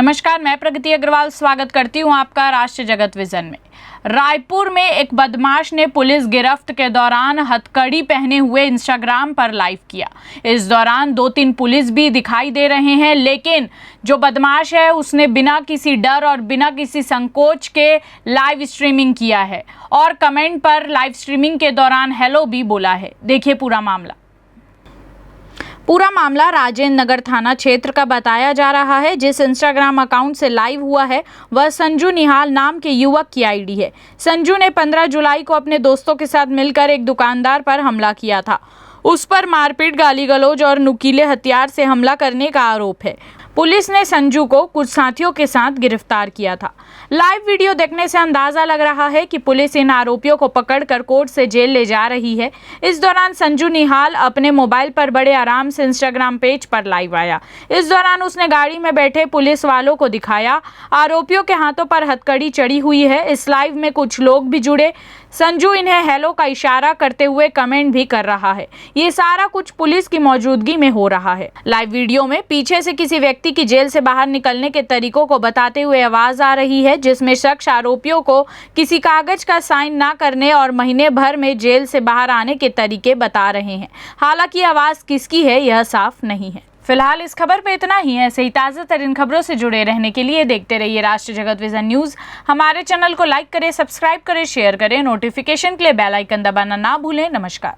नमस्कार, मैं प्रगति अग्रवाल स्वागत करती हूं आपका राष्ट्र जगत विजन में। रायपुर में एक बदमाश ने पुलिस गिरफ्त के दौरान हथकड़ी पहने हुए इंस्टाग्राम पर लाइव किया। इस दौरान 2-3 पुलिस भी दिखाई दे रहे हैं, लेकिन जो बदमाश है उसने बिना किसी डर और बिना किसी संकोच के लाइव स्ट्रीमिंग किया है और कमेंट पर लाइव स्ट्रीमिंग के दौरान हेलो भी बोला है। देखिए पूरा मामला राजेंद्र नगर थाना क्षेत्र का बताया जा रहा है। जिस इंस्टाग्राम अकाउंट से लाइव हुआ है वह संजू निहाल नाम के युवक की आईडी है। संजू ने 15 जुलाई को अपने दोस्तों के साथ मिलकर एक दुकानदार पर हमला किया था। उस पर मारपीट, गाली गलौज और नुकीले हथियार से हमला करने का आरोप है। पुलिस ने संजू को कुछ साथियों के साथ गिरफ्तार किया था। लाइव वीडियो देखने से अंदाजा लग रहा है कि पुलिस इन आरोपियों को पकड़कर कोर्ट से जेल ले जा रही है। इस दौरान संजू निहाल अपने मोबाइल पर बड़े आराम से इंस्टाग्राम पेज पर लाइव आया। इस दौरान उसने गाड़ी में बैठे पुलिस वालों को दिखाया। आरोपियों के हाथों पर हथकड़ी चढ़ी हुई है। इस लाइव में कुछ लोग भी जुड़े। संजू इन्हें हेलो का इशारा करते हुए कमेंट भी कर रहा है। ये सारा कुछ पुलिस की मौजूदगी में हो रहा है। लाइव वीडियो में पीछे से किसी व्यक्ति की जेल से बाहर निकलने के तरीकों को बताते हुए आवाज आ रही है, जिसमें शख्स आरोपियों को किसी कागज का साइन ना करने और महीने भर में जेल से बाहर आने के तरीके बता रहे हैं। हालांकि आवाज किसकी है यह साफ नहीं है। फिलहाल इस खबर पे इतना ही। ऐसे ही ताज़ा तरीन खबरों से जुड़े रहने के लिए देखते रहिए राष्ट्र जगत विजन न्यूज़। हमारे चैनल को लाइक करें, सब्सक्राइब करें, शेयर करें। नोटिफिकेशन के लिए बेल आइकन दबाना ना भूलें। नमस्कार।